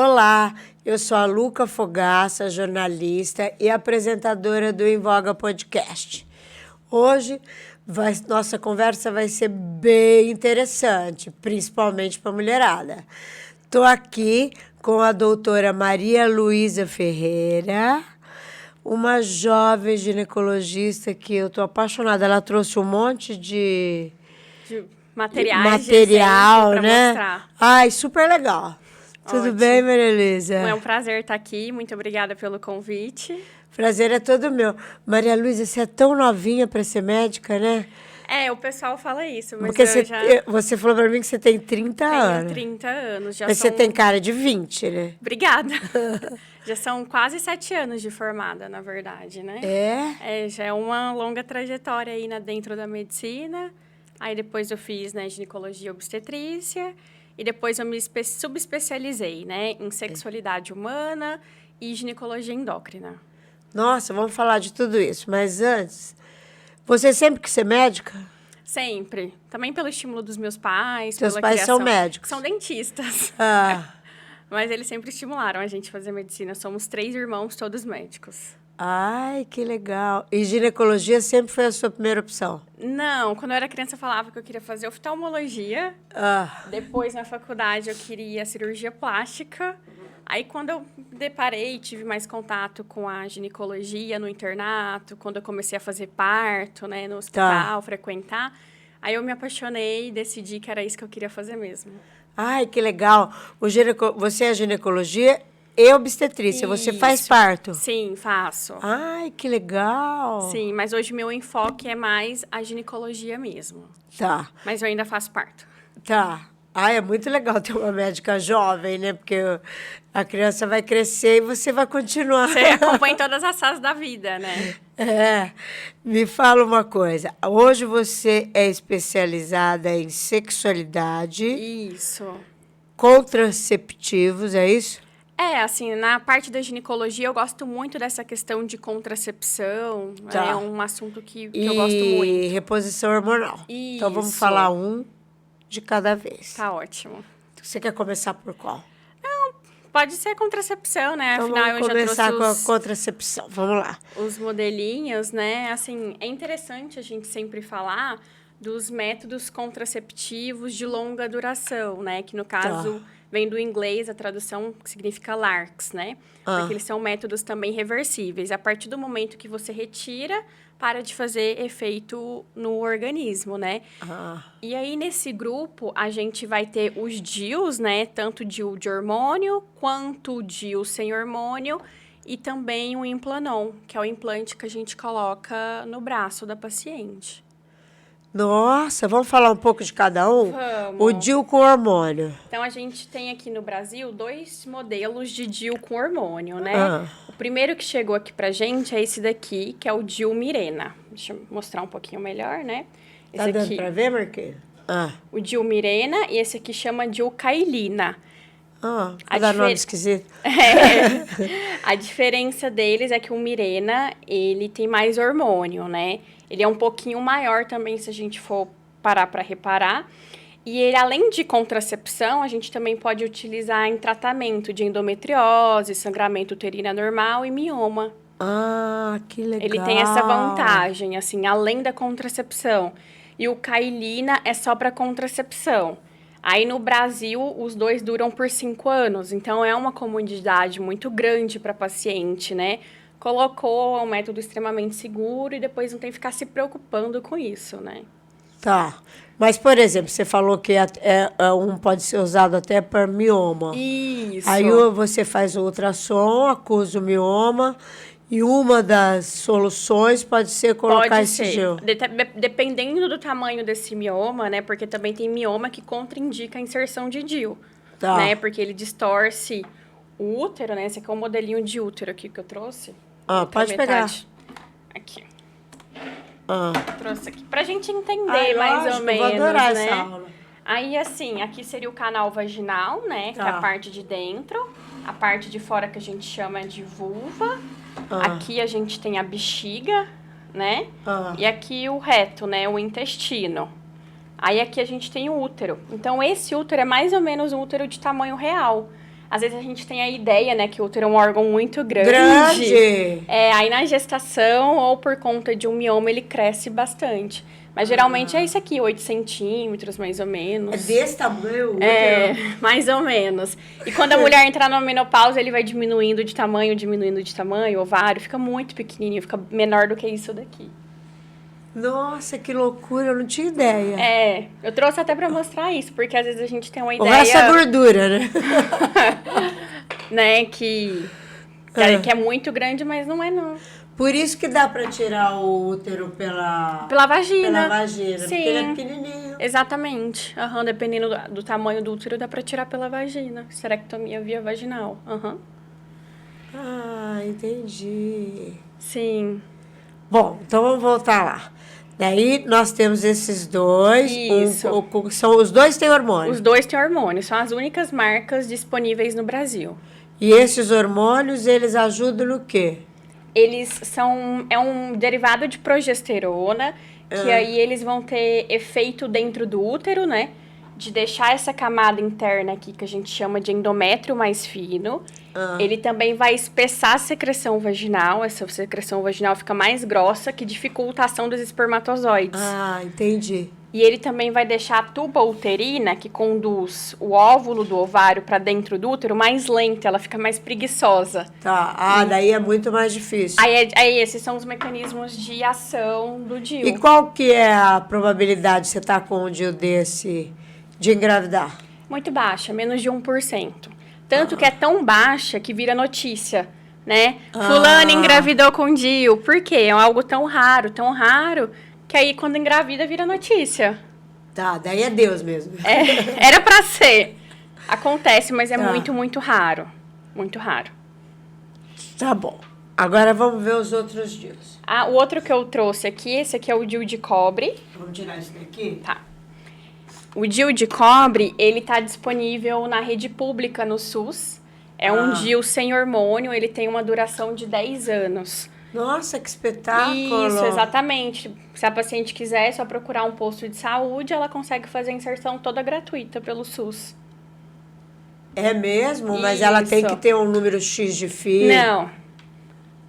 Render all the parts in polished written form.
Olá, eu sou a Luca Fogaça, jornalista e apresentadora do Em Voga Podcast. Hoje, nossa conversa vai ser bem interessante, principalmente para a mulherada. Estou aqui com a doutora Maria Luísa Ferreira, uma jovem ginecologista que eu estou apaixonada. Ela trouxe um monte de material, né? Mostrar. Ai, super legal. Tudo Ótimo. bem, Maria Luísa? É um prazer estar aqui. Muito obrigada pelo convite. Prazer é todo meu. Maria Luísa, você é tão novinha para ser médica, né? O pessoal fala isso, mas Porque eu você falou para mim que você tem 30 anos. tenho 30 anos. Mas você tem cara de 20, né? Obrigada. Já são quase 7 anos de formada, na verdade, né? Já é uma longa trajetória aí dentro da medicina. Aí depois eu fiz, ginecologia e obstetrícia. E depois eu me subespecializei, em sexualidade humana e ginecologia endócrina. Nossa, vamos falar de tudo isso. Mas antes, você sempre quis ser médica? Sempre. Também pelo estímulo dos meus pais. Seus pela pais criação. são médicos? São dentistas. Ah. Mas eles sempre estimularam a gente a fazer medicina. Somos 3 irmãos, todos médicos. Ai, que legal. E ginecologia sempre foi a sua primeira opção? Não, quando eu era criança eu falava que eu queria fazer oftalmologia. Depois, na faculdade, eu queria cirurgia plástica. Aí, quando eu deparei, tive mais contato com a ginecologia no internato, quando eu comecei a fazer parto, no hospital, frequentar, aí eu me apaixonei e decidi que era isso que eu queria fazer mesmo. Ai, que legal. Você é ginecologia e obstetrícia. Isso. Você faz parto? Sim, faço. Ai, que legal. Sim, mas hoje meu enfoque é mais a ginecologia mesmo. Tá. Mas eu ainda faço parto. Tá. Ai, é muito legal ter uma médica jovem, né? Porque a criança vai crescer e você vai continuar. Você acompanha todas as fases da vida, né? Me fala uma coisa. Hoje você é especializada em sexualidade. Isso. Contraceptivos, é isso? Assim, na parte da ginecologia, eu gosto muito dessa questão de contracepção. Tá. É um assunto que eu gosto muito. E reposição hormonal. Isso. Então, vamos falar um de cada vez. Tá ótimo. Você quer começar por qual? Pode ser contracepção, né? Então, Afinal, vamos eu já começar trouxe com a contracepção. Vamos lá. os modelinhos, né? Assim, é interessante a gente sempre falar dos métodos contraceptivos de longa duração, né? Que, no caso, vem do inglês, a tradução significa LARCs, né? Porque eles são métodos também reversíveis. A partir do momento que você retira, para de fazer efeito no organismo, né? E aí, nesse grupo, a gente vai ter os DIUs, né? Tanto DIU de hormônio, quanto o DIU sem hormônio, e também o Implanon, que é o implante que a gente coloca no braço da paciente. Nossa, vamos falar um pouco de cada um? Vamos. O DIU com hormônio. Então, a gente tem aqui no Brasil 2 modelos de DIU com hormônio, né? O primeiro que chegou aqui pra gente é esse daqui, que é o DIU Mirena. Deixa eu mostrar um pouquinho melhor, né? Tá dando pra ver, Marquinhos? O DIU Mirena e esse aqui chama DIU Kailina. Cada nome esquisito. A diferença deles é que o Mirena, ele tem mais hormônio, né? Ele é um pouquinho maior também, se a gente for parar para reparar. E ele, além de contracepção, a gente também pode utilizar em tratamento de endometriose, sangramento uterino anormal e mioma. Que legal. Ele tem essa vantagem, assim, além da contracepção. E o Kailina é só para contracepção. Aí, no Brasil, os 2 duram por 5 anos. Então, é uma comodidade muito grande para paciente, né? Colocou um método extremamente seguro e depois não tem que ficar se preocupando com isso, né? Tá. Mas, por exemplo, você falou que um pode ser usado até para mioma. Isso. Aí você faz o ultrassom, acusa o mioma, e uma das soluções pode ser colocar esse gel. Dependendo do tamanho desse mioma, né? Porque também tem mioma que contraindica a inserção de DIU. Tá. Né? Porque ele distorce o útero, né? Esse aqui é um modelinho de útero aqui que eu trouxe. Pode pegar. Aqui. Trouxe aqui. Pra gente entender ou menos, eu vou adorar né? essa aula. Aí, assim, aqui seria o canal vaginal, né? Que é a parte de dentro. A parte de fora que a gente chama de vulva. Aqui a gente tem a bexiga, né? E aqui o reto, né? O intestino. Aí aqui a gente tem o útero. Então, esse útero é mais ou menos um útero de tamanho real. Às vezes a gente tem a ideia, né, que o útero é um órgão muito grande. Grande! Aí na gestação ou por conta de um mioma ele cresce bastante. Mas geralmente é isso aqui, 8 centímetros, mais ou menos. É desse tamanho o útero? É, mais ou menos. E quando a mulher entrar na menopausa, ele vai diminuindo de tamanho, o ovário fica muito pequenininho, fica menor do que isso daqui. Nossa, que loucura, eu não tinha ideia. Eu trouxe até pra mostrar isso, porque às vezes a gente tem uma O ideia... resto é gordura, né? né, que é muito grande, mas não é não. Por isso que dá pra tirar o útero pela vagina. Pela vagina, Sim. porque ele é pequenininho. Exatamente. Dependendo do tamanho do útero, dá pra tirar pela vagina. Esterectomia via vaginal. Ah, entendi. Sim. Bom, então vamos voltar lá. Daí nós temos esses dois. Isso. Os dois têm hormônio. Os dois têm hormônio. São as únicas marcas disponíveis no Brasil. E esses hormônios, eles ajudam no quê? Eles são... É um derivado de progesterona, que aí eles vão ter efeito dentro do útero, né? De deixar essa camada interna aqui, que a gente chama de endométrio mais fino. Ele também vai espessar a secreção vaginal. Essa secreção vaginal fica mais grossa, que dificulta a ação dos espermatozoides. Ah, entendi. E ele também vai deixar a tuba uterina, que conduz o óvulo do ovário para dentro do útero, mais lenta, ela fica mais preguiçosa. Tá, daí é muito mais difícil. Aí esses são os mecanismos de ação do DIU. E qual que é a probabilidade de você estar com um DIU desse de engravidar? Muito baixa, menos de 1%. Tanto que é tão baixa que vira notícia, né? Fulano engravidou com DIU. Por quê? É algo tão raro, que aí quando engravida vira notícia. Tá, daí é Deus mesmo. Era pra ser. Acontece, mas é muito, muito raro. Muito raro. Tá bom. Agora vamos ver os outros DIUs. O outro que eu trouxe aqui, esse aqui é o DIU de cobre. Vamos tirar isso daqui? Tá. O DIU de cobre, ele tá disponível na rede pública no SUS. É um DIU sem hormônio, ele tem uma duração de 10 anos. Nossa, que espetáculo! Isso, exatamente. Se a paciente quiser, é só procurar um posto de saúde, ela consegue fazer a inserção toda gratuita pelo SUS. É mesmo? Mas ela tem que ter um número X de fio? Não.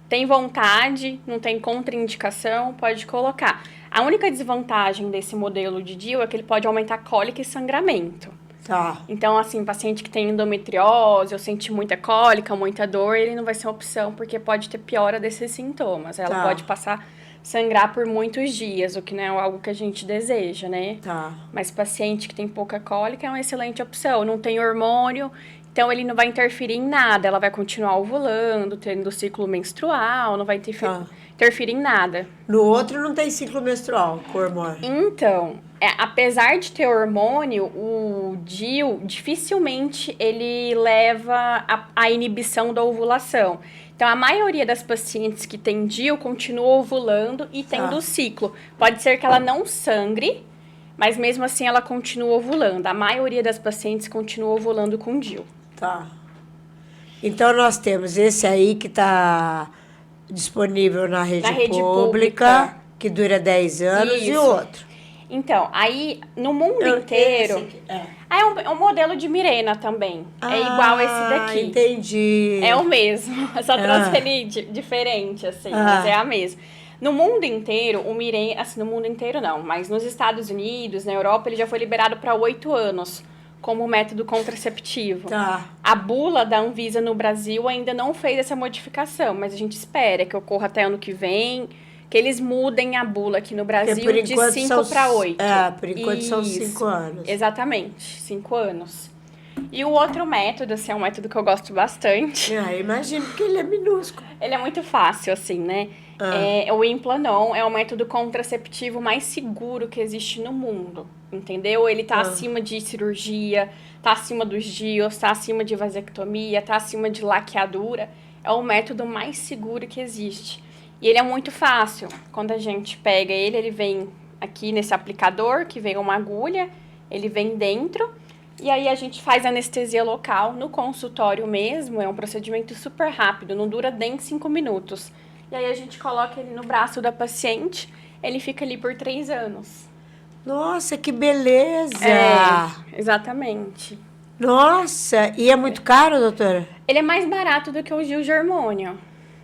Tem vontade, não tem contraindicação, pode colocar. A única desvantagem desse modelo de DIU é que ele pode aumentar cólica e sangramento. Tá. Então, assim, paciente que tem endometriose ou sente muita cólica, muita dor, ele não vai ser uma opção, porque pode ter piora desses sintomas. Ela pode sangrar por muitos dias, o que não é algo que a gente deseja, né? Tá. Mas paciente que tem pouca cólica é uma excelente opção. Não tem hormônio, então ele não vai interferir em nada. Ela vai continuar ovulando, tendo ciclo menstrual, não vai interferir em nada. No outro não tem ciclo menstrual com hormônio? Então, apesar de ter hormônio, o DIU dificilmente ele leva a inibição da ovulação. Então, a maioria das pacientes que tem DIU continua ovulando e tendo o ciclo. Pode ser que ela não sangre, mas mesmo assim ela continua ovulando. A maioria das pacientes continua ovulando com DIU. Tá. Então, nós temos esse aí que está disponível na rede pública, que dura 10 anos, Isso. E o outro? Então, aí, no mundo inteiro... É um modelo de Mirena também. É igual esse daqui. Entendi. É o mesmo. Só trouxe ele diferente, assim, mas é a mesma. No mundo inteiro, o Mirena... Assim, no mundo inteiro não, mas nos Estados Unidos, na Europa, ele já foi liberado para 8 anos como método contraceptivo. Tá. A bula da Anvisa no Brasil ainda não fez essa modificação, mas a gente espera que ocorra até ano que vem, que eles mudem a bula aqui no Brasil de 5 para 8. Por enquanto são 5 anos. Exatamente, 5 anos. E o outro método, assim, é um método que eu gosto bastante. Imagino que ele é minúsculo. Ele é muito fácil, assim, né? O Implanon é o método contraceptivo mais seguro que existe no mundo, entendeu? Ele tá acima de cirurgia, tá acima dos DIUs, tá acima de vasectomia, tá acima de laqueadura. É o método mais seguro que existe. E ele é muito fácil. Quando a gente pega ele, ele vem aqui nesse aplicador, que vem uma agulha, ele vem dentro, e aí a gente faz anestesia local no consultório mesmo. É um procedimento super rápido, não dura nem 5 minutos. E aí a gente coloca ele no braço da paciente, ele fica ali por 3 anos. Nossa, que beleza! Exatamente. Nossa, e é muito caro, doutora? Ele é mais barato do que o DIU de hormônio.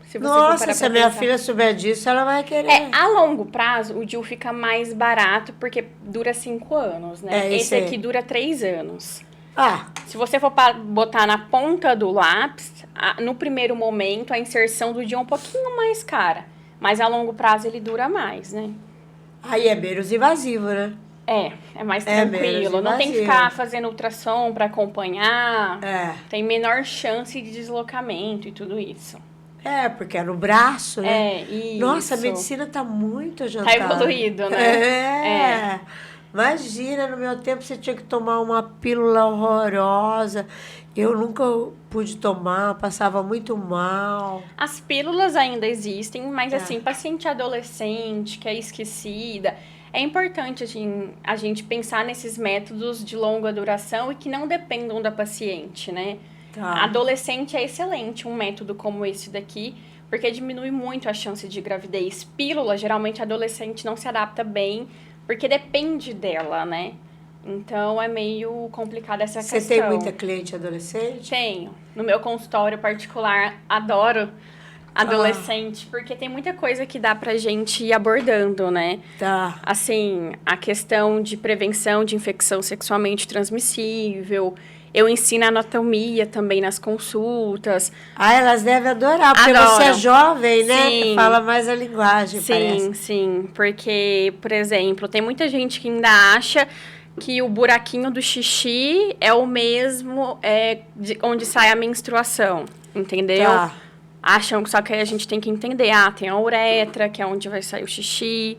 Se você for Nossa, parar se pra a minha pensar. filha souber disso, ela vai querer. A longo prazo, o DIU fica mais barato porque dura 5 anos, né? Esse Esse aqui aí. dura 3 anos. Ah, Se você for botar na ponta do lápis, no primeiro momento, a inserção do DIU é um pouquinho mais cara. Mas a longo prazo ele dura mais, né? aí é menos invasivo, né? É mais É tranquilo. menos Não tem que invasivo. ficar fazendo ultrassom para acompanhar. É. Tem menor chance de deslocamento e tudo isso. É, porque é no braço, né? Isso. Nossa, a medicina tá muito adiantada. Tá evoluído, né? É. Imagina, no meu tempo você tinha que tomar uma pílula horrorosa. Eu nunca pude tomar, passava muito mal. As pílulas ainda existem, mas assim, paciente adolescente que é esquecida, é importante assim, a gente pensar nesses métodos de longa duração e que não dependam da paciente, né? Tá. Adolescente é excelente um método como esse daqui, porque diminui muito a chance de gravidez. Pílula, geralmente, adolescente não se adapta bem, porque depende dela, né? Então, é meio complicada essa Você questão. tem muita cliente adolescente? Tenho. No meu consultório particular, adoro adolescente, porque tem muita coisa que dá pra gente ir abordando, né? Tá. Assim, a questão de prevenção de infecção sexualmente transmissível. Eu ensino anatomia também nas consultas. Ah, elas devem adorar, porque você é Adoram. jovem, né? Sim. Fala mais a linguagem, parece. Sim. Porque, por exemplo, tem muita gente que ainda acha que o buraquinho do xixi é o mesmo onde sai a menstruação, entendeu? Tá. Acham que só que aí a gente tem que entender. Tem a uretra, que é onde vai sair o xixi.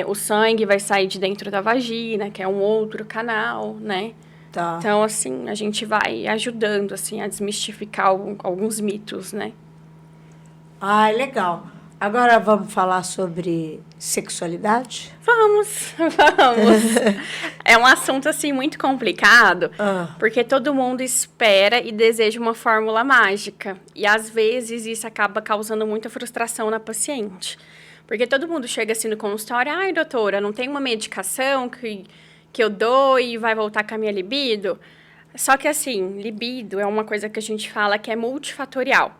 O sangue vai sair de dentro da vagina, que é um outro canal, né? Tá. Então, assim, a gente vai ajudando, assim, a desmistificar alguns mitos, né? Ah, legal. Agora vamos falar sobre sexualidade? Vamos. É um assunto, assim, muito complicado, porque todo mundo espera e deseja uma fórmula mágica. E, às vezes, isso acaba causando muita frustração na paciente. Porque todo mundo chega, assim, no consultório, ai, doutora, não tem uma medicação que eu dou e vai voltar com a minha libido? Só que, assim, libido é uma coisa que a gente fala que é multifatorial.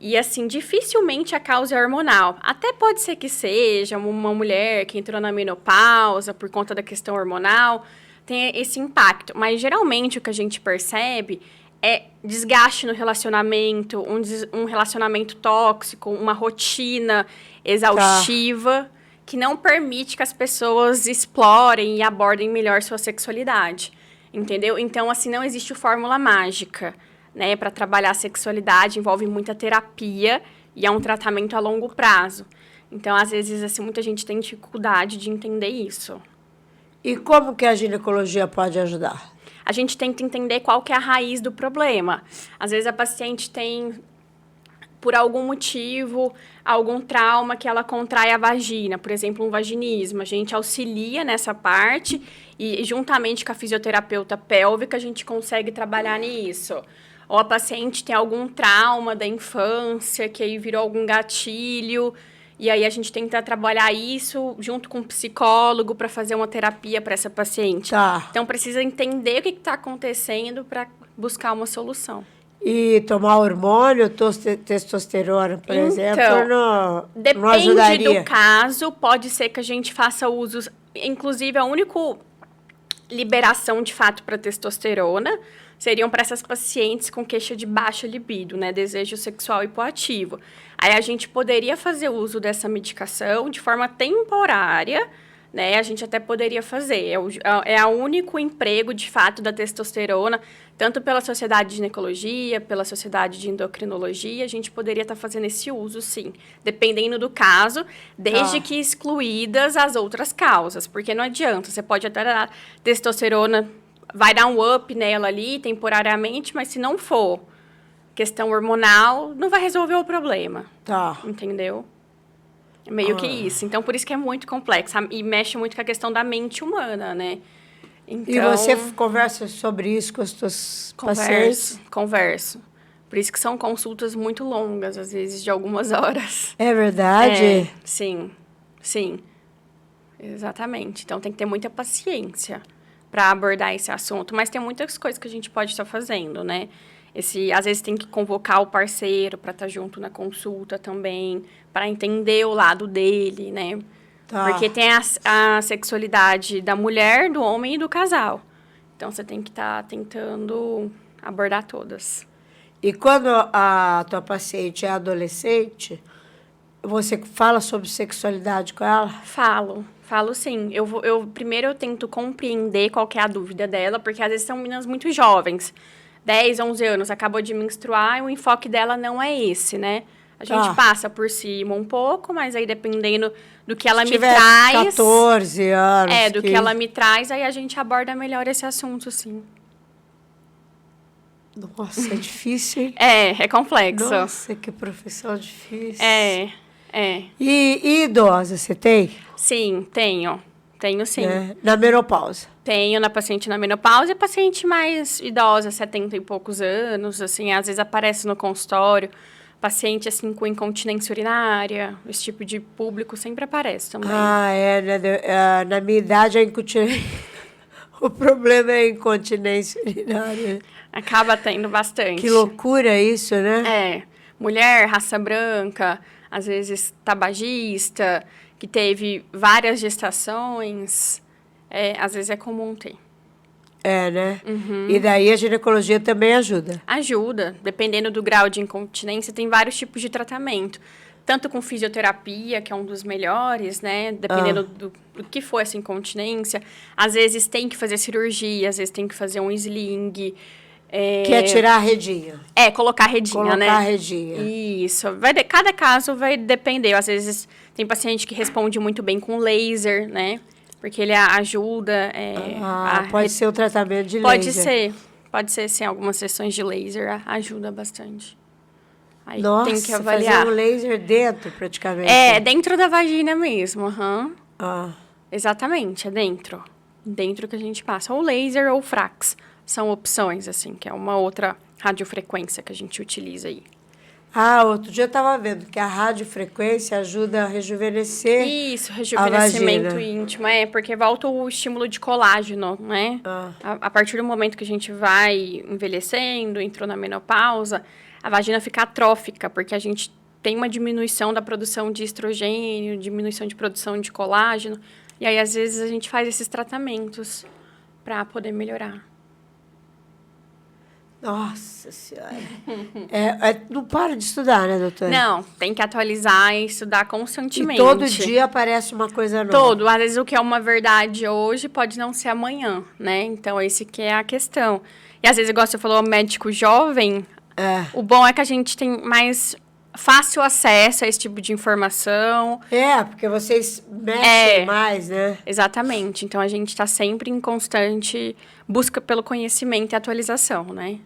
E, assim, dificilmente a causa é hormonal. Até pode ser que seja uma mulher que entrou na menopausa por conta da questão hormonal, tem esse impacto. Mas, geralmente, o que a gente percebe é desgaste no relacionamento, um relacionamento tóxico, uma rotina exaustiva, que não permite que as pessoas explorem e abordem melhor sua sexualidade, entendeu? Então, assim, não existe fórmula mágica, né? Para trabalhar a sexualidade envolve muita terapia e é um tratamento a longo prazo. Então, às vezes, assim, muita gente tem dificuldade de entender isso. E como que a ginecologia pode ajudar? A gente tenta entender qual que é a raiz do problema. Às vezes, a paciente tem, por algum motivo, algum trauma que ela contrai a vagina, por exemplo, um vaginismo. A gente auxilia nessa parte e, juntamente com a fisioterapeuta pélvica, a gente consegue trabalhar nisso. Ou a paciente tem algum trauma da infância, que aí virou algum gatilho, e aí a gente tenta trabalhar isso junto com o psicólogo para fazer uma terapia para essa paciente. Tá. Então, precisa entender o que está acontecendo para buscar uma solução. E tomar hormônio, testosterona, por exemplo, não ajudaria? Depende do caso, pode ser que a gente faça uso, inclusive a única liberação de fato para testosterona seriam para essas pacientes com queixa de baixa libido, né, desejo sexual hipoativo. Aí a gente poderia fazer uso dessa medicação de forma temporária, né, a gente até poderia fazer. É o único emprego, de fato, da testosterona, tanto pela Sociedade de Ginecologia, pela Sociedade de Endocrinologia, a gente poderia estar fazendo esse uso, sim, dependendo do caso, desde que excluídas as outras causas, porque não adianta, você pode até dar testosterona, vai dar um up nela ali, temporariamente, mas se não for questão hormonal, não vai resolver o problema. Tá. Entendeu? É meio que isso. Então, por isso que é muito complexo. E mexe muito com a questão da mente humana, né? Então, e você conversa sobre isso com as suas pacientes? Converso. Por isso que são consultas muito longas, às vezes, de algumas horas. É verdade? Sim. Exatamente. Então, tem que ter muita paciência para abordar esse assunto. Mas tem muitas coisas que a gente pode estar fazendo, né? Às vezes tem que convocar o parceiro para estar junto na consulta também, para entender o lado dele, né? Tá. Porque tem a sexualidade da mulher, do homem e do casal. Então, você tem que estar tentando abordar todas. E quando a tua paciente é adolescente, você fala sobre sexualidade com ela? Falo sim. Primeiro eu tento compreender qual que é a dúvida dela, porque às vezes são meninas muito jovens, 10, 11 anos, acabou de menstruar e o enfoque dela não é esse, né? A gente passa por cima um pouco, mas aí dependendo do que ela me traz... 14 anos. Do que ela me traz, aí a gente aborda melhor esse assunto, sim. Nossa, é difícil, hein? É complexo. Nossa, que profissão difícil. É. E idosa, você tem? Sim, tenho. Tenho, sim. Na menopausa? Tenho na paciente na menopausa e paciente mais idosa, 70 e poucos anos, assim, às vezes aparece no consultório. Paciente, assim, com incontinência urinária, esse tipo de público sempre aparece também. Na minha idade, a incontinência... o problema é a incontinência urinária. Acaba tendo bastante. Que loucura isso, né? Mulher, raça branca, às vezes tabagista, que teve várias gestações, às vezes é comum ter. Né? Uhum. E daí a ginecologia também ajuda? Ajuda. Dependendo do grau de incontinência, tem vários tipos de tratamento. Tanto com fisioterapia, que é um dos melhores, né? Dependendo do que for essa incontinência. Às vezes tem que fazer cirurgia, às vezes tem que fazer um sling. Que é tirar a redinha. Colocar a redinha, né? Colocar a redinha. Isso. Cada caso vai depender. Às vezes tem paciente que responde muito bem com laser, né? Porque ele ajuda... pode ser o tratamento de laser. Pode ser, sim. Algumas sessões de laser ajuda bastante. Aí Nossa, tem que avaliar. Fazer um laser dentro, praticamente. Dentro da vagina mesmo. Uhum. Ah. Exatamente, é dentro. Dentro que a gente passa. Ou laser ou frax. São opções, assim, que é uma outra radiofrequência que a gente utiliza aí. Outro dia eu estava vendo que a radiofrequência ajuda a rejuvenescer. Isso, rejuvenescimento íntimo. Porque volta o estímulo de colágeno, né? A partir do momento que a gente vai envelhecendo, entrou na menopausa, a vagina fica atrófica, porque a gente tem uma diminuição da produção de estrogênio, diminuição de produção de colágeno. E aí, às vezes, a gente faz esses tratamentos para poder melhorar. Nossa Senhora. Não para de estudar, né, doutora? Não, tem que atualizar e estudar constantemente. E todo dia aparece uma coisa nova. Às vezes o que é uma verdade hoje pode não ser amanhã, né? Então, esse que é a questão. E às vezes, igual você falou, médico jovem, o bom é que a gente tem mais fácil acesso a esse tipo de informação. Porque vocês mexem mais, né? Exatamente. Então, a gente está sempre em constante busca pelo conhecimento e atualização, né?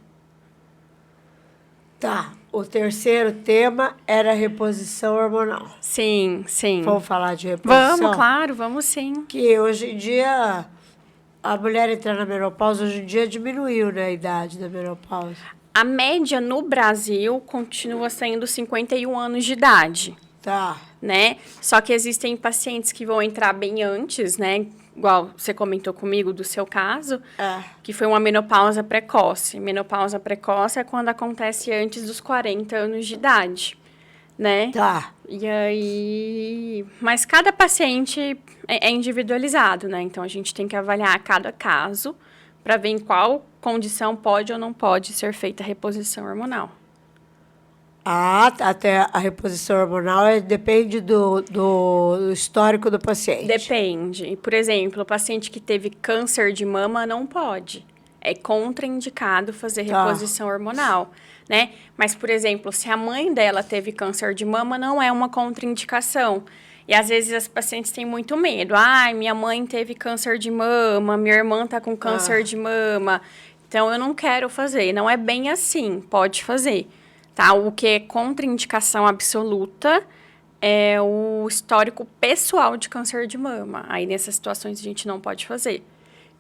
Tá. O terceiro tema era reposição hormonal. Sim. Vamos falar de reposição? Vamos, claro, vamos sim. Que hoje em dia, a mulher entrar na menopausa, hoje em dia diminuiu, né, a idade da menopausa. A média no Brasil continua sendo 51 anos de idade. Tá. Né? Só que existem pacientes que vão entrar bem antes, né? Igual você comentou comigo do seu caso, que foi uma menopausa precoce. Menopausa precoce é quando acontece antes dos 40 anos de idade, né? Tá. E aí... Mas cada paciente é individualizado, né? Então, a gente tem que avaliar cada caso para ver em qual condição pode ou não pode ser feita a reposição hormonal. Até a reposição hormonal depende do histórico do paciente. Depende. Por exemplo, o paciente que teve câncer de mama não pode. É contraindicado fazer reposição hormonal, né? Mas, por exemplo, se a mãe dela teve câncer de mama, não é uma contraindicação. E, às vezes, as pacientes têm muito medo. Minha mãe teve câncer de mama, minha irmã está com câncer de mama. Então, eu não quero fazer. Não é bem assim. Pode fazer. Tá? O que é contraindicação absoluta é o histórico pessoal de câncer de mama. Aí, nessas situações, a gente não pode fazer.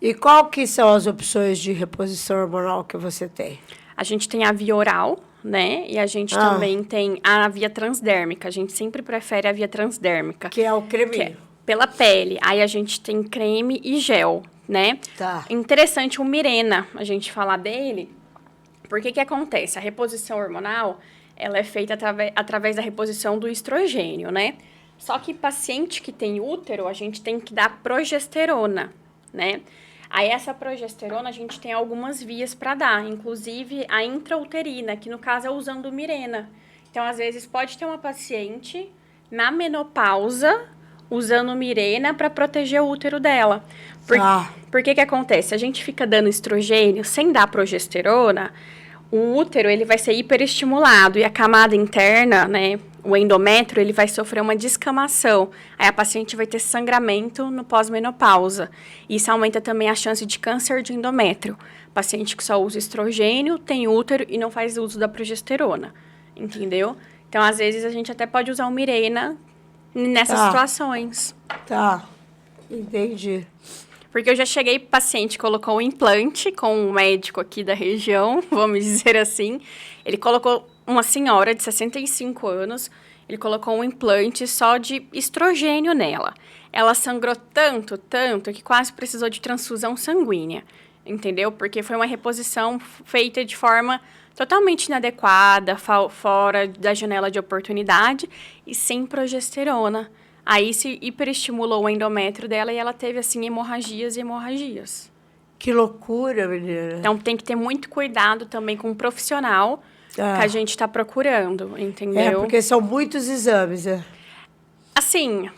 E qual que são as opções de reposição hormonal que você tem? A gente tem a via oral, né? E a gente também tem a via transdérmica. A gente sempre prefere a via transdérmica. Que é o creminho. Que é pela pele. Aí, a gente tem creme e gel. né? Tá. Interessante o Mirena, a gente falar dele, porque que acontece? A reposição hormonal, ela é feita através da reposição do estrogênio, né? Só que paciente que tem útero, a gente tem que dar progesterona, né? Aí essa progesterona a gente tem algumas vias para dar, inclusive a intrauterina, que no caso é usando o Mirena. Então, às vezes, pode ter uma paciente na menopausa usando o Mirena para proteger o útero dela. Por que que acontece? A gente fica dando estrogênio sem dar progesterona, o útero ele vai ser hiperestimulado e a camada interna, né, o endométrio, ele vai sofrer uma descamação. Aí a paciente vai ter sangramento no pós-menopausa. Isso aumenta também a chance de câncer de endométrio. Paciente que só usa estrogênio, tem útero e não faz uso da progesterona. Entendeu? Então, às vezes, a gente até pode usar o Mirena nessas situações. Tá, entendi. Porque eu já cheguei paciente, colocou um implante com um médico aqui da região, vamos dizer assim. Ele colocou uma senhora de 65 anos, ele colocou um implante só de estrogênio nela. Ela sangrou tanto, que quase precisou de transfusão sanguínea, entendeu? Porque foi uma reposição feita de forma totalmente inadequada, fora da janela de oportunidade e sem progesterona. Aí se hiperestimulou o endométrio dela e ela teve, assim, hemorragias e hemorragias. Que loucura, menina. Então, tem que ter muito cuidado também com o profissional que a gente está procurando, entendeu? É, porque são muitos exames, né? Assim,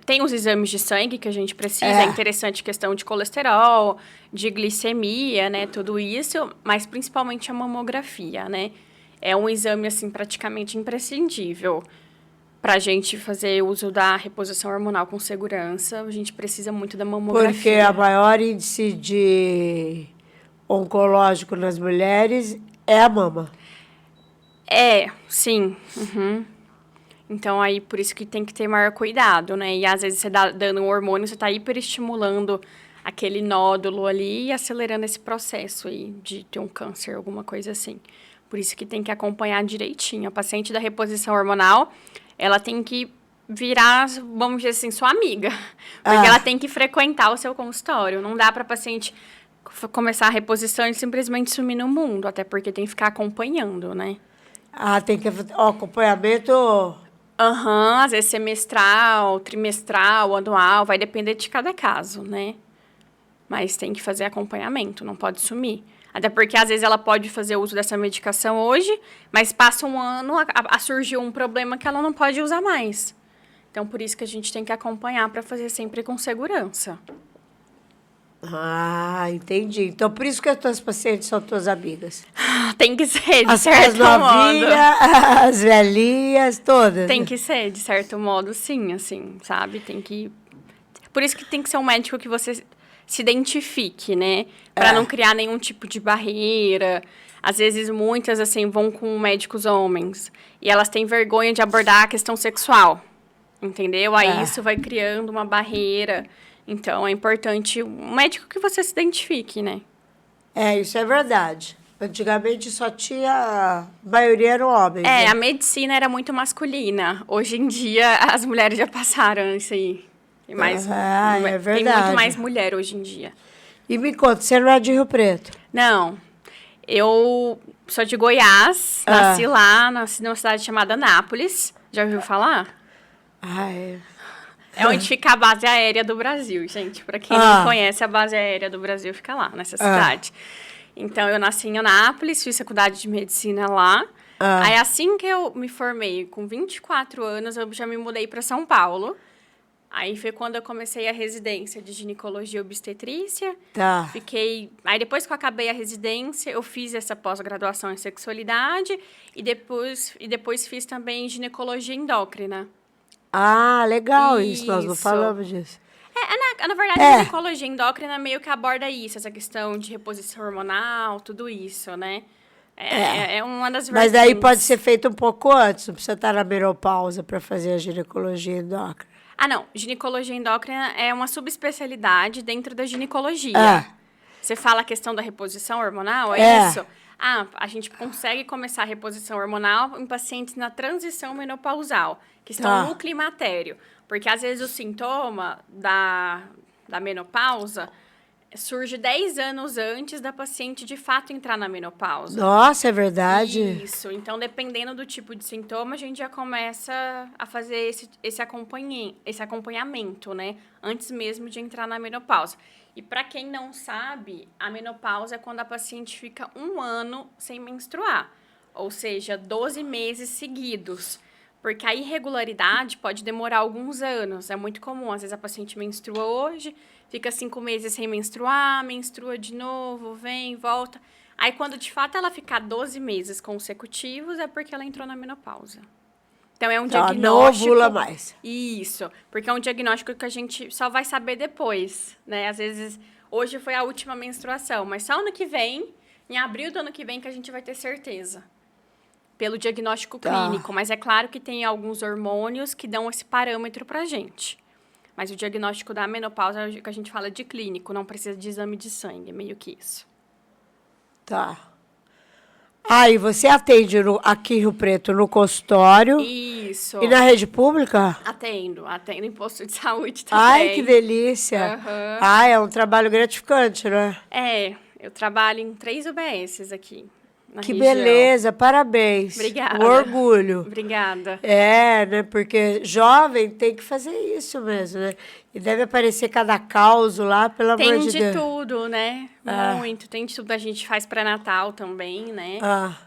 tem os exames de sangue que a gente precisa, é interessante questão de colesterol, de glicemia, né, tudo isso, mas principalmente a mamografia, né? É um exame, assim, praticamente imprescindível. Para a gente fazer uso da reposição hormonal com segurança, a gente precisa muito da mamografia. Porque a maior índice de oncológico nas mulheres é a mama. É, sim. Uhum. Então, aí, por isso que tem que ter maior cuidado, né? E, às vezes, você dando um hormônio, você está hiperestimulando aquele nódulo ali e acelerando esse processo aí de ter um câncer, alguma coisa assim. Por isso que tem que acompanhar direitinho. A paciente da reposição hormonal, ela tem que virar, vamos dizer assim, sua amiga. Porque ela tem que frequentar o seu consultório. Não dá para a paciente começar a reposição e simplesmente sumir no mundo. Até porque tem que ficar acompanhando, né? Ah, tem que fazer acompanhamento... Às vezes semestral, trimestral, anual, vai depender de cada caso, né? Mas tem que fazer acompanhamento, não pode sumir. Até porque, às vezes, ela pode fazer uso dessa medicação hoje, mas passa um ano, surgiu um problema que ela não pode usar mais. Então, por isso que a gente tem que acompanhar para fazer sempre com segurança. Ah, entendi. Então, por isso que as tuas pacientes são tuas amigas. Tem que ser, de certo modo. As novinhas, as velhinhas, todas. Tem que ser, de certo modo, sim, assim, sabe? Tem que... Por isso que tem que ser um médico que você se identifique, né? Para não criar nenhum tipo de barreira. Às vezes, muitas, assim, vão com médicos homens. E elas têm vergonha de abordar a questão sexual. Entendeu? Aí isso vai criando uma barreira. Então, é importante um médico que você se identifique, né? É, isso é verdade. Antigamente só tinha... A maioria eram homens. É, né? a medicina era muito masculina. Hoje em dia, as mulheres já passaram isso aí. Tem é verdade. Tem muito mais mulher hoje em dia. E me conta, você não é de Rio Preto? Não. Eu sou de Goiás. Nasci lá, nasci numa cidade chamada Anápolis. Já ouviu falar? Ah, é. É onde fica a base aérea do Brasil, gente. Para quem não conhece, a base aérea do Brasil fica lá, nessa cidade. Então, eu nasci em Anápolis, fiz faculdade de medicina lá. Aí, assim que eu me formei, com 24 anos, eu já me mudei para São Paulo. Aí, foi quando eu comecei a residência de ginecologia e obstetrícia. Tá. Fiquei... Aí, depois que eu acabei a residência, eu fiz essa pós-graduação em sexualidade. E depois fiz também ginecologia endócrina. Ah, legal isso. Nós não falamos disso. Na verdade, a ginecologia endócrina meio que aborda isso, essa questão de reposição hormonal, tudo isso, né? É uma das vertentes. Mas daí pode ser feito um pouco antes, não precisa estar na menopausa para fazer a ginecologia endócrina. Ah, não. Ginecologia endócrina é uma subespecialidade dentro da ginecologia. Você fala a questão da reposição hormonal, é isso? A gente consegue começar a reposição hormonal em pacientes na transição menopausal, que estão no climatério. Porque, às vezes, o sintoma da menopausa surge 10 anos antes da paciente de fato entrar na menopausa. Nossa, é verdade? Isso. Então, dependendo do tipo de sintoma, a gente já começa a fazer esse acompanhamento, né? Antes mesmo de entrar na menopausa. E para quem não sabe, a menopausa é quando a paciente fica 1 ano sem menstruar. Ou seja, 12 meses seguidos. Porque a irregularidade pode demorar alguns anos. É muito comum. Às vezes a paciente menstrua hoje, fica 5 meses sem menstruar, menstrua de novo, vem, volta. Aí, quando de fato ela ficar 12 meses consecutivos, é porque ela entrou na menopausa. Então, é um diagnóstico... Não ovula mais. Isso, porque é um diagnóstico que a gente só vai saber depois, né? Às vezes, hoje foi a última menstruação, mas só ano que vem, em abril do ano que vem, que a gente vai ter certeza. Pelo diagnóstico clínico, mas é claro que tem alguns hormônios que dão esse parâmetro pra gente. Mas o diagnóstico da menopausa é o que a gente fala de clínico, não precisa de exame de sangue, é meio que isso. Tá. E você atende aqui em Rio Preto no consultório? Isso. E na rede pública? Atendo em posto de saúde também. Ai, que delícia. Uhum. É um trabalho gratificante, né? Eu trabalho em 3 UBSs aqui. Que beleza, parabéns. Obrigada. Um orgulho. Obrigada. Né? Porque jovem tem que fazer isso mesmo, né? E deve aparecer cada caos lá, pelo amor de Deus. Tem de tudo, né? Muito. Tem de tudo. A gente faz pré-natal também, né?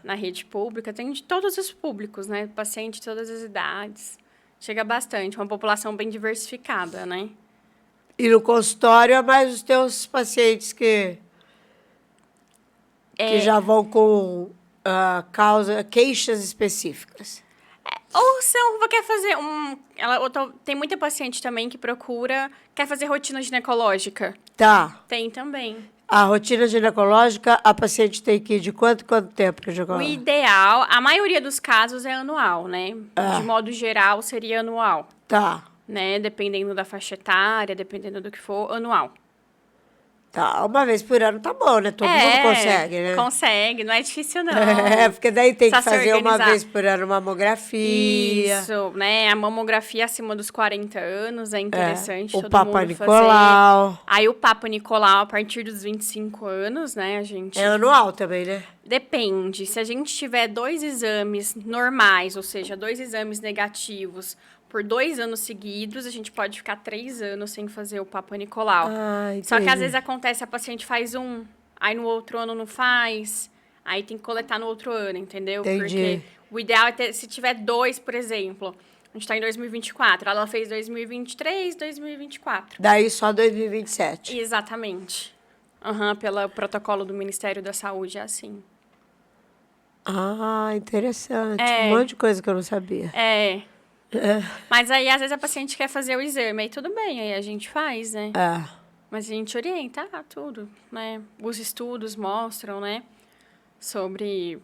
Na rede pública. Tem de todos os públicos, né? Paciente de todas as idades. Chega bastante. Uma população bem diversificada, né? E no consultório é mais os teus pacientes que já vão com queixas específicas. Ou quer fazer tem muita paciente também que quer fazer rotina ginecológica. Tá. Tem também. A rotina ginecológica, a paciente tem que ir de quanto tempo para ginecológica? O ideal, a maioria dos casos é anual, né? De modo geral, seria anual. Tá. Né? Dependendo da faixa etária, dependendo do que for, anual. Tá, uma vez por ano tá bom, né? Todo mundo consegue, né? Consegue, não é difícil, não. Porque daí tem que fazer organizar. Uma vez por ano mamografia. Isso, né? A mamografia acima dos 40 anos é interessante. O Papa Nicolau. Fazer. Aí o Papa Nicolau, a partir dos 25 anos, né, a gente... É anual também, né? Depende. Se a gente tiver 2 exames normais, ou seja, 2 exames negativos por 2 anos seguidos, a gente pode ficar 3 anos sem fazer o Papa Nicolau. Só que às vezes acontece, a paciente faz aí no outro ano não faz, aí tem que coletar no outro ano, entendeu? Entendi. Porque o ideal é se tiver 2, por exemplo, a gente tá em 2024, ela fez 2023, 2024. Daí só 2027. Exatamente. Pelo protocolo do Ministério da Saúde, é assim. Interessante. Um monte de coisa que eu não sabia. Mas aí, às vezes, a paciente quer fazer o exame, aí tudo bem, aí a gente faz, né? Mas a gente orienta tudo, né? Os estudos mostram, né? Sobre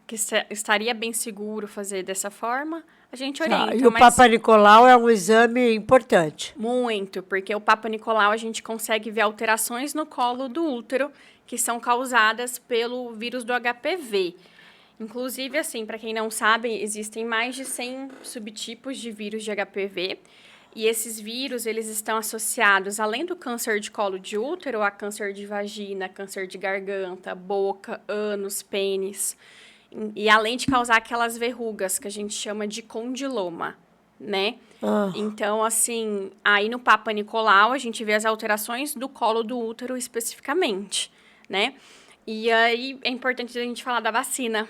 que estaria bem seguro fazer dessa forma, a gente orienta. E o Papa Nicolau é um exame importante? Muito, porque o Papa Nicolau a gente consegue ver alterações no colo do útero que são causadas pelo vírus do HPV. Inclusive, assim, para quem não sabe, existem mais de 100 subtipos de vírus de HPV. E esses vírus, eles estão associados, além do câncer de colo de útero, a câncer de vagina, câncer de garganta, boca, ânus, pênis. E além de causar aquelas verrugas que a gente chama de condiloma, né? Então, assim, aí no Papa Nicolau, a gente vê as alterações do colo do útero especificamente, né? E aí, é importante a gente falar da vacina.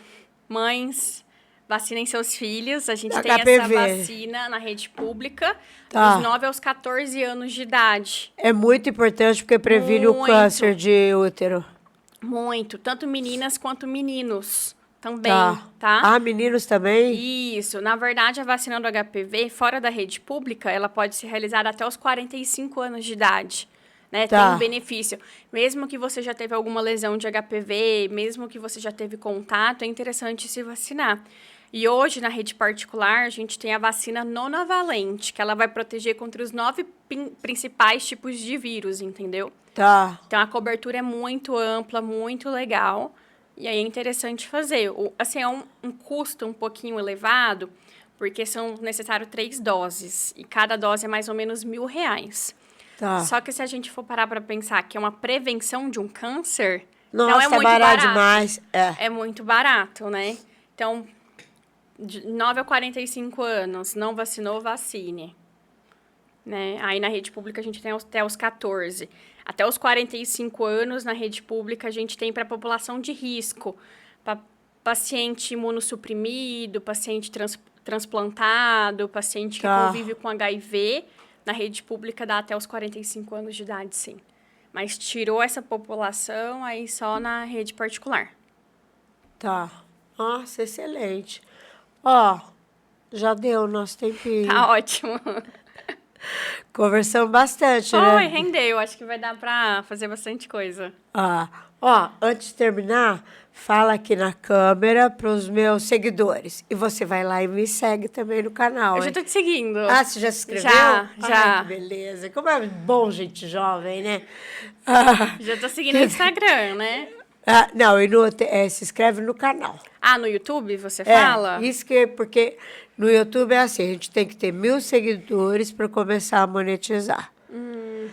Mães, vacinem seus filhos. A gente tem essa vacina na rede pública, dos 9 aos 14 anos de idade. É muito importante porque previne o câncer de útero. Muito. Tanto meninas quanto meninos também, tá? Meninos também? Isso. Na verdade, a vacina do HPV, fora da rede pública, ela pode ser realizada até os 45 anos de idade. Né? Tem um benefício. Mesmo que você já teve alguma lesão de HPV, mesmo que você já teve contato, é interessante se vacinar. E hoje, na rede particular, a gente tem a vacina nonavalente, que ela vai proteger contra os 9 principais tipos de vírus, entendeu? Então, a cobertura é muito ampla, muito legal. E aí, é interessante fazer. Assim, é um custo um pouquinho elevado, porque são necessárias 3 doses. E cada dose é mais ou menos R$1.000. Tá. Só que se a gente for parar para pensar que é uma prevenção de um câncer, Nossa, então é muito barato barato. demais. É muito barato, né? Então, de 9 a 45 anos, não vacinou, vacine. Né? Aí na rede pública a gente tem até os 14. Até os 45 anos, na rede pública, a gente tem para a população de risco. Para paciente imunossuprimido, paciente transplantado, paciente que Tá. convive com HIV. Na rede pública dá até os 45 anos de idade, sim. Mas tirou essa população aí só na rede particular. Tá. Nossa, excelente. Ó, já deu o nosso tempinho. Tá ótimo. Conversamos bastante, né? Oi, rendeu. Acho que vai dar pra fazer bastante coisa. Ah, ó, antes de terminar, fala aqui na câmera para os meus seguidores. E você vai lá e me segue também no canal, Eu já hein? tô te seguindo. Ah, você já se inscreveu? Já. Ai, que beleza. Como é bom gente jovem, né? Ah, Já tô seguindo no Instagram, né? não, e se inscreve no canal. Ah, no YouTube você fala? Isso que, porque no YouTube é assim, a gente tem que ter 1.000 seguidores para começar a monetizar.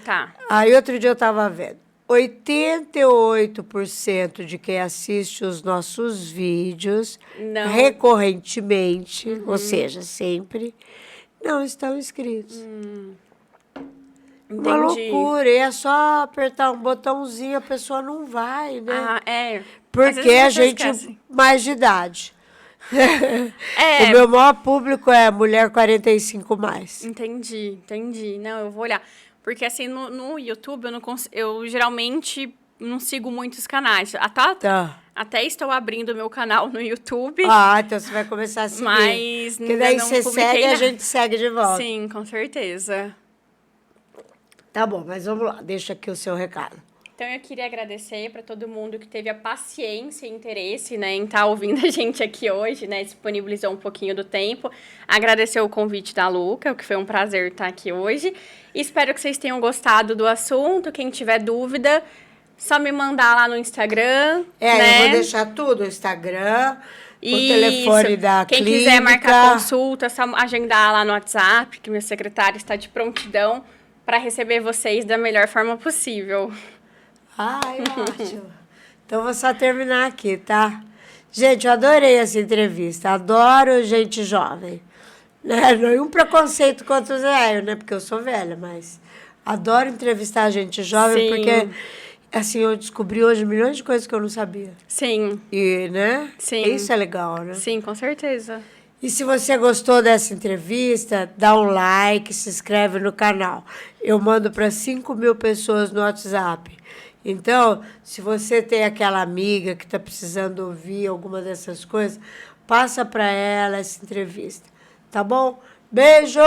Tá. Aí outro dia eu estava vendo, 88% de quem assiste os nossos vídeos Não. recorrentemente, ou seja, sempre, não estão inscritos. Uma Entendi. loucura, e é só apertar um botãozinho, a pessoa não vai, né? Ah, é. Às Porque vezes a pessoas gente esquecem. mais de idade. É. O meu maior público é mulher 45 mais. Entendi. Não, eu vou olhar. Porque, assim, no YouTube, eu geralmente não sigo muitos canais. Tá. Até estou abrindo meu canal no YouTube. Ah, então você vai começar a seguir. Mas Porque ainda daí não você publiquei segue e a nada. gente segue de volta. Sim, com certeza. Tá bom, mas vamos lá, deixa aqui o seu recado. Então, eu queria agradecer para todo mundo que teve a paciência e interesse, né, em estar ouvindo a gente aqui hoje, né, disponibilizou um pouquinho do tempo. Agradecer o convite da Luca, que foi um prazer estar aqui hoje. Espero que vocês tenham gostado do assunto. Quem tiver dúvida, só me mandar lá no Instagram, né? Eu vou deixar tudo, o Instagram, o Isso. telefone da Quem clínica. quiser marcar consulta, é só agendar lá no WhatsApp, que minha secretária está de prontidão para receber vocês da melhor forma possível. Ai, ótimo. Então, vou só terminar aqui, tá? Gente, eu adorei essa entrevista. Adoro gente jovem. Né? Nenhum preconceito contra os velhos, né? Porque eu sou velha, mas adoro entrevistar gente jovem, Sim. porque, assim, eu descobri hoje milhões de coisas que eu não sabia. Sim, E, né? Sim. Isso é legal, né? sim, com certeza. E se você gostou dessa entrevista, dá um like, se inscreve no canal. Eu mando para 5.000 pessoas no WhatsApp. Então, se você tem aquela amiga que está precisando ouvir alguma dessas coisas, passa para ela essa entrevista. Tá bom? Beijo!